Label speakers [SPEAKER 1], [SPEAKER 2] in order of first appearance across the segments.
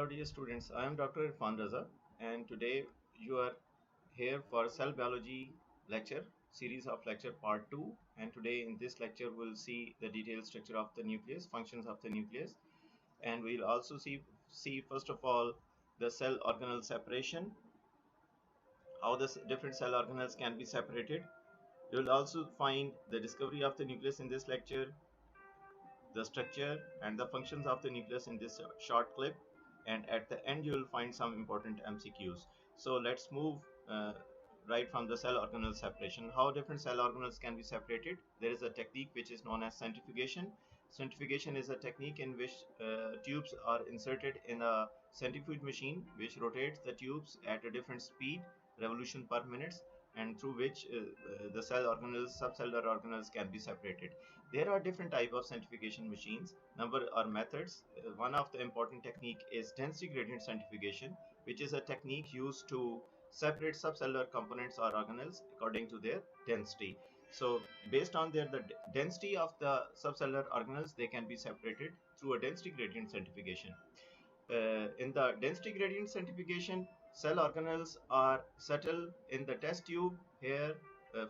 [SPEAKER 1] Hello dear students, I am Dr. Irfan Raza and today you are here for cell biology lecture, series of lecture part 2, and today in this lecture we'll see the detailed structure of the nucleus, functions of the nucleus, and we'll also see first of all the cell organelle separation, how the different cell organelles can be separated. You will also find the discovery of the nucleus in this lecture, the structure and the functions of the nucleus in this short clip, and at the end you will find some important MCQs. So let's move right from the cell organelle separation. How different cell organelles can be separated? There is a technique which is known as centrifugation. Centrifugation is a technique in which tubes are inserted in a centrifuge machine which rotates the tubes at a different speed, revolution per minute, and through which the cell organelles, subcellular organelles can be separated. There are different type of centrifugation machines. Number are methods. One of the important technique is density gradient centrifugation, which is a technique used to separate subcellular components or organelles according to their density. So based on the density of the subcellular organelles, they can be separated through a density gradient centrifugation. In the density gradient centrifugation, cell organelles are settled in the test tube here.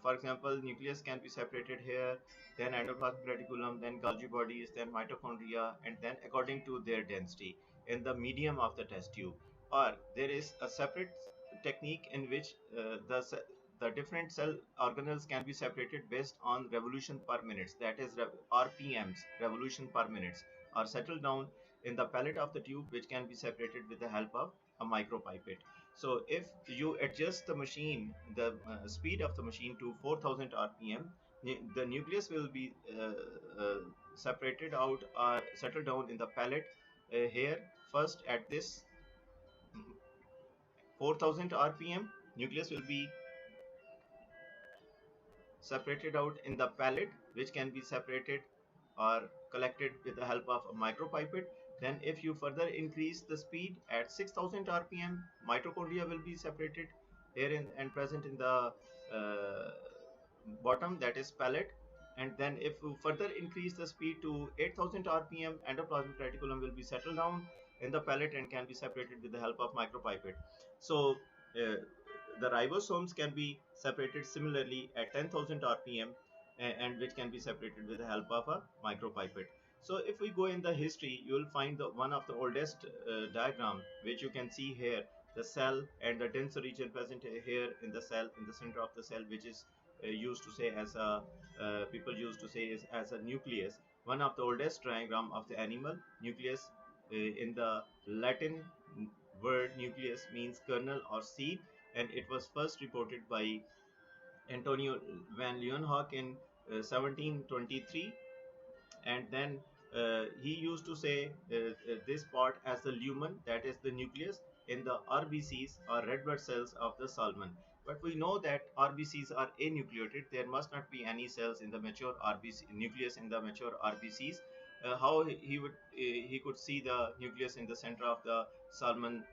[SPEAKER 1] For example, nucleus can be separated here, then endoplasmic reticulum, then Golgi bodies, then mitochondria, and then according to their density in the medium of the test tube. Or there is a separate technique in which the different cell organelles can be separated based on revolution per minute, that is RPMs, revolution per minute, are settled down in the palate of the tube, which can be separated with the help of a micropipette. So if you adjust the machine, the speed of the machine to 4000 rpm, the nucleus will be separated out or settled down in the palate here first at this 4000 rpm. Nucleus will be separated out in the palate, which can be separated or collected with the help of a micropipette. Then if you further increase the speed at 6000 rpm, mitochondria will be separated here and present in the bottom, that is palate. And then if you further increase the speed to 8000 rpm, endoplasmic reticulum will be settled down in the palate and can be separated with the help of micropipette. So the ribosomes can be separated similarly at 10,000 rpm, and which can be separated with the help of a micropipette. So if we go in the history, you will find the one of the oldest diagram which you can see here, the cell and the denser region present here in the cell, in the center of the cell, which is used to say as a people used to say is as a nucleus. One of the oldest diagram of the animal nucleus. In the Latin word nucleus means kernel or seed, and it was first reported by Antonio van Leeuwenhoek in 1723. And then he used to say this part as the lumen, that is the nucleus, in the RBCs or red blood cells of the salmon. But we know that RBCs are anucleated. There must not be any cells in the mature RBC nucleus in the mature RBCs. How he could see the nucleus in the center of the salmon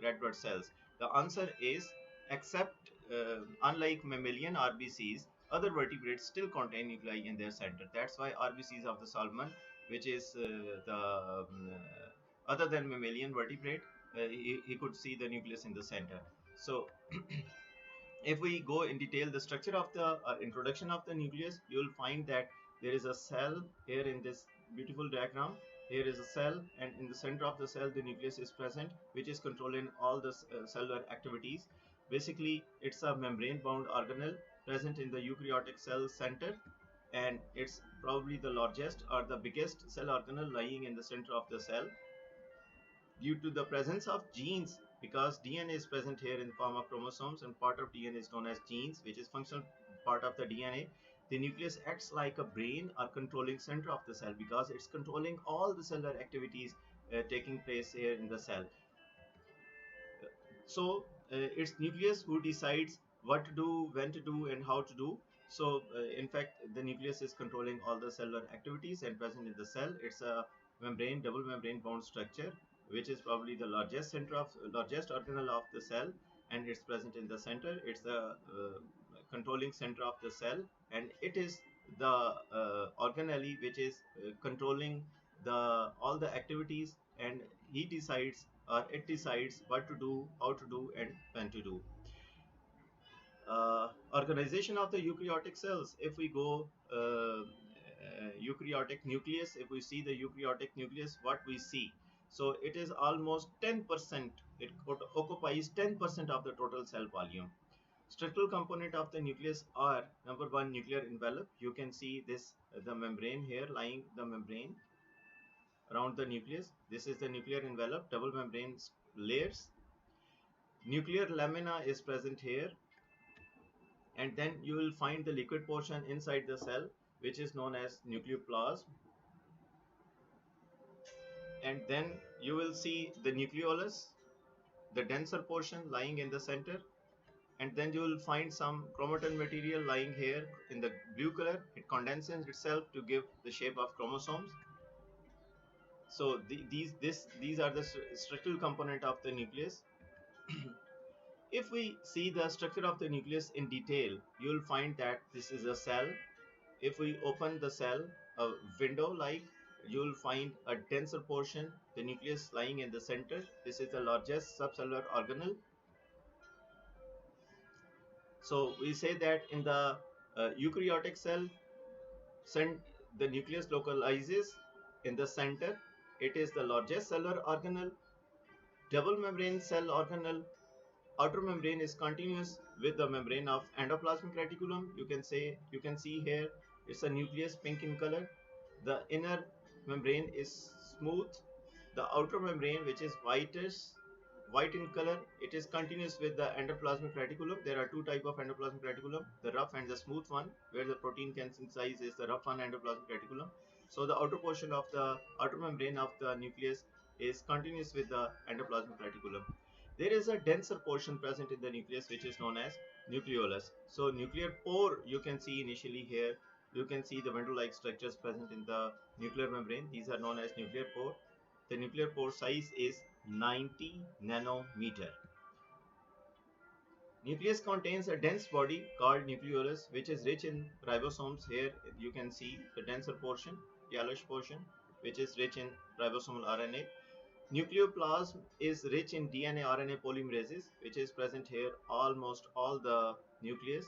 [SPEAKER 1] red blood cells? The answer is, except unlike mammalian RBCs, other vertebrates still contain nuclei in their center. That's why RBCs of the salmon, which is other than mammalian vertebrate, he could see the nucleus in the center. So if we go in detail the structure of the introduction of the nucleus, you will find that there is a cell here in this beautiful diagram. Here is a cell, and in the center of the cell the nucleus is present, which is controlling all the cellular activities. Basically it's a membrane bound organelle present in the eukaryotic cell center, and it's probably the largest or the biggest cell organelle lying in the center of the cell. Due to the presence of genes, because DNA is present here in the form of chromosomes, and part of DNA is known as genes, which is functional part of the DNA, the nucleus acts like a brain or controlling center of the cell, because it's controlling all the cellular activities taking place here in the cell. So it's nucleus who decides what to do, when to do, and how to do. So in fact the nucleus is controlling all the cellular activities and present in the cell. It's a membrane, double membrane bound structure, which is probably the largest organelle of the cell, and it's present in the center. It's the controlling center of the cell, and it is the organelle which is controlling the all the activities, and he decides or it decides what to do, how to do, and when to do. Organization of the eukaryotic cells. If we go eukaryotic nucleus, if we see the eukaryotic nucleus, what we see? So it is almost 10%. It occupies 10% of the total cell volume. Structural component of the nucleus are: number one, nuclear envelope. You can see this, the membrane here, lying the membrane around the nucleus. This is the nuclear envelope, double membrane layers. Nuclear lamina is present here, and then you will find the liquid portion inside the cell, which is known as nucleoplasm. And then you will see the nucleolus, the denser portion lying in the center, and then you will find some chromatin material lying here in the blue color. It condenses itself to give the shape of chromosomes. So these are the structural component of the nucleus. If we see the structure of the nucleus in detail, you will find that this is a cell. If we open the cell, a window like, you will find a denser portion, the nucleus lying in the center. This is the largest subcellular organelle. So we say that in the eukaryotic cell, the nucleus localizes in the center. It is the largest cellular organelle, double membrane cell organelle. Outer membrane is continuous with the membrane of endoplasmic reticulum. You can see here, it's a nucleus pink in color. The inner membrane is smooth. The outer membrane, which is white in color, it is continuous with the endoplasmic reticulum. There are two types of endoplasmic reticulum, the rough and the smooth one, where the protein can synthesize is the rough one, endoplasmic reticulum. So the outer portion of the outer membrane of the nucleus is continuous with the endoplasmic reticulum. There is a denser portion present in the nucleus, which is known as nucleolus. So nuclear pore, you can see initially here, you can see the window-like structures present in the nuclear membrane. These are known as nuclear pore. The nuclear pore size is 90 nanometer. Nucleus contains a dense body called nucleolus, which is rich in ribosomes. Here you can see the denser portion, yellowish portion, which is rich in ribosomal RNA. Nucleoplasm is rich in DNA RNA polymerases, which is present here almost all the nucleus,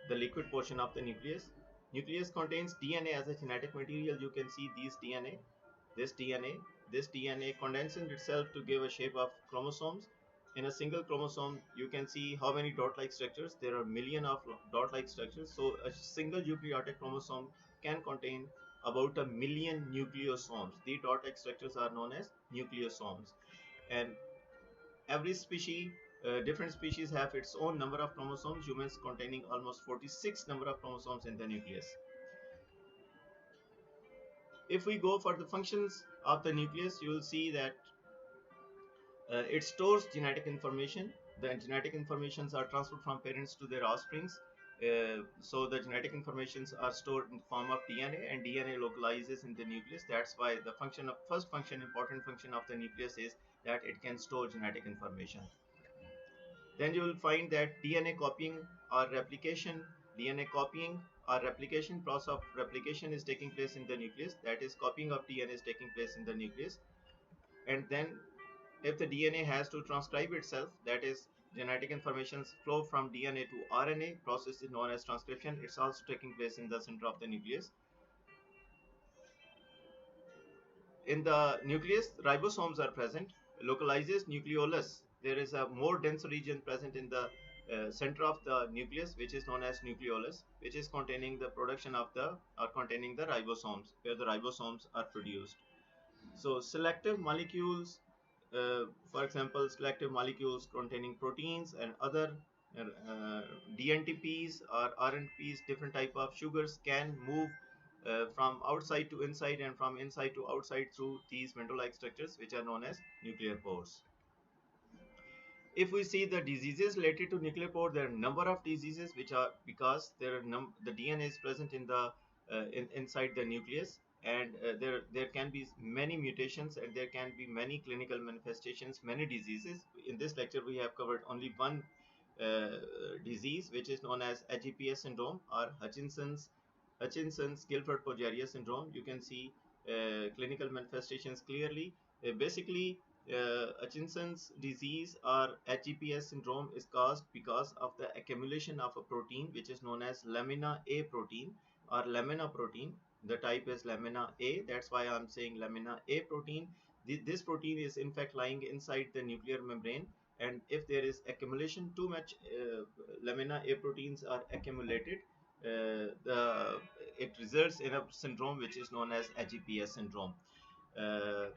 [SPEAKER 1] the liquid portion of the nucleus. Nucleus contains DNA as a genetic material. You can see these DNA, this DNA, this DNA condenses itself to give a shape of chromosomes. In a single chromosome, you can see how many dot-like structures. There are million of dot-like structures. So a single eukaryotic chromosome can contain about 1,000,000 nucleosomes. The dot-like structures are known as nucleosomes. And every species, different species have its own number of chromosomes. Humans containing almost 46 number of chromosomes in the nucleus. If we go for the functions of the nucleus, you will see that it stores genetic information. The genetic informations are transferred from parents to their offsprings. So the genetic informations are stored in the form of DNA, and DNA localizes in the nucleus. That's why the important function of the nucleus is that it can store genetic information. Then you will find that DNA copying or replication, process of replication is taking place in the nucleus. That is, copying of DNA is taking place in the nucleus. And then if the DNA has to transcribe itself, that is, genetic informations flow from DNA to RNA, process is known as transcription. It's also taking place in the center of the nucleus. In the nucleus, ribosomes are present. Localizes nucleolus. There is a more dense region present in the center of the nucleus, which is known as nucleolus, which is containing the production of containing the ribosomes, where the ribosomes are produced. So selective molecules, for example, selective molecules containing proteins and other DNTPs or RNPs, different type of sugars, can move from outside to inside and from inside to outside through these window-like structures, which are known as nuclear pores. If we see the diseases related to nuclear pore, there are a number of diseases which are because the DNA is present in the inside the nucleus, and there can be many mutations, and there can be many clinical manifestations, many diseases. In this lecture, we have covered only one disease, which is known as HGPS syndrome or Hutchinson's Gilford-Progeria syndrome. You can see clinical manifestations clearly. Basically, Hutchinson's disease or HGPS syndrome is caused because of the accumulation of a protein which is known as lamina A protein or lamina protein. The type is lamina A. That's why I'm saying lamina A protein. This protein is in fact lying inside the nuclear membrane, and if there is accumulation, too much lamina A proteins are accumulated, it results in a syndrome which is known as HGPS syndrome. Uh,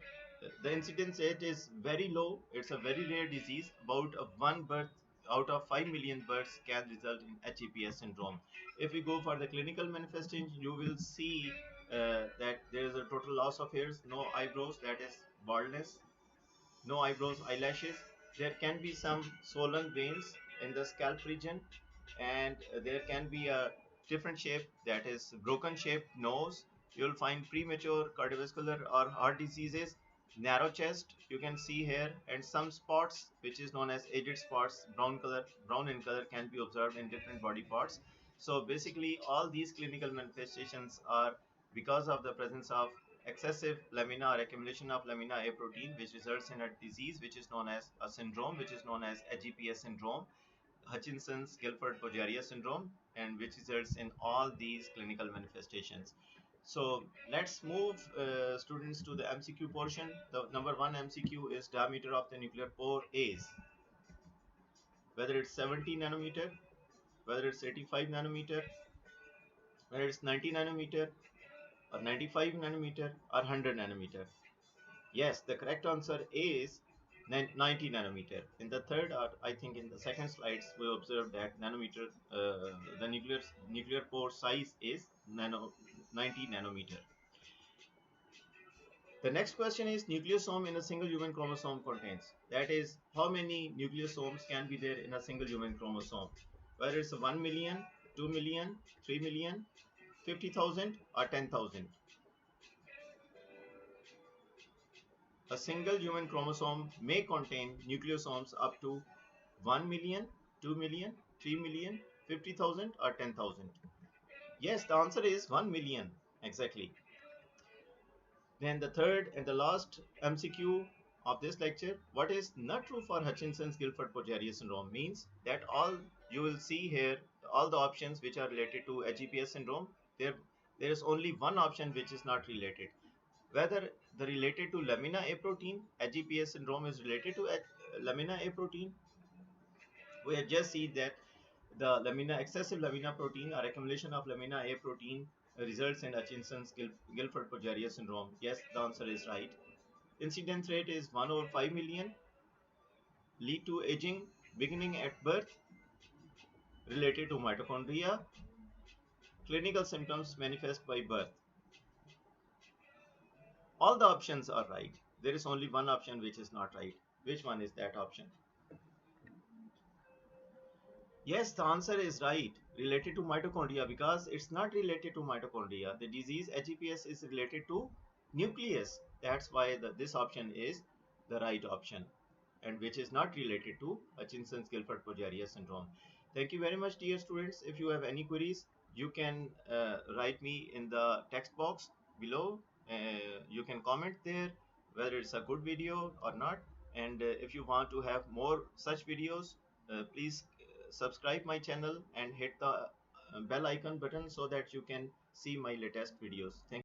[SPEAKER 1] the incidence rate is very low. It's a very rare disease. About one birth out of 5 million births can result in HGPS syndrome. If we go for the clinical manifestation, you will see that there is a total loss of hairs, no eyebrows, that is baldness, no eyebrows, eyelashes. There can be some swollen veins in the scalp region, and there can be a different shape, that is broken shaped nose. You'll find premature cardiovascular or heart diseases, narrow chest you can see here, and some spots which is known as aged spots, brown in color, can be observed in different body parts. So basically all these clinical manifestations are because of the presence of excessive lamina or accumulation of lamina A protein, which results in a disease which is known as a syndrome which is known as HGPS syndrome, Hutchinson's Gilford-Progeria syndrome, and which results in all these clinical manifestations. So let's move students to the MCQ portion. The number one MCQ is diameter of the nuclear pore is, whether it's 70 nanometer, whether it's 85 nanometer, whether it's 90 nanometer or 95 nanometer or 100 nanometer. Yes, the correct answer is 90 nanometer. In the third, or I think in the second slides, we observed that nanometer, the nuclear pore size is 90 nanometer. The next question is nucleosome in a single human chromosome contains. That is, how many nucleosomes can be there in a single human chromosome? Whether it's 1 million, 2 million, 3 million, 50,000 or 10,000. A single human chromosome may contain nucleosomes up to 1 million, 2 million, 3 million, 50,000 or 10,000. Yes, the answer is 1 million exactly. Then the third and the last MCQ of this lecture, what is not true for Hutchinson's Gilford-Progeria syndrome, means that all you will see here, all the options which are related to HGPS syndrome, there is only one option which is not related. Whether the related to lamina A protein, HGPS syndrome is related to lamina A protein, we have just seen that the excessive lamina protein or accumulation of lamina A protein results in Hutchinson's Gilford-Progeria syndrome. Yes, the answer is right. Incidence rate is 1 over 5 million, lead to aging beginning at birth, related to mitochondria, clinical symptoms manifest by birth. All the options are right. There is only one option which is not right. Which one is that option? Yes, the answer is right, related to mitochondria, because it's not related to mitochondria. The disease HGPS is related to nucleus. That's why this option is the right option, and which is not related to Hutchinson's Gilford-Progeria syndrome. Thank you very much, dear students. If you have any queries, you can write me in the text box below. You can comment there whether it's a good video or not. And if you want to have more such videos, please subscribe my channel and hit the bell icon button so that you can see my latest videos. Thank you.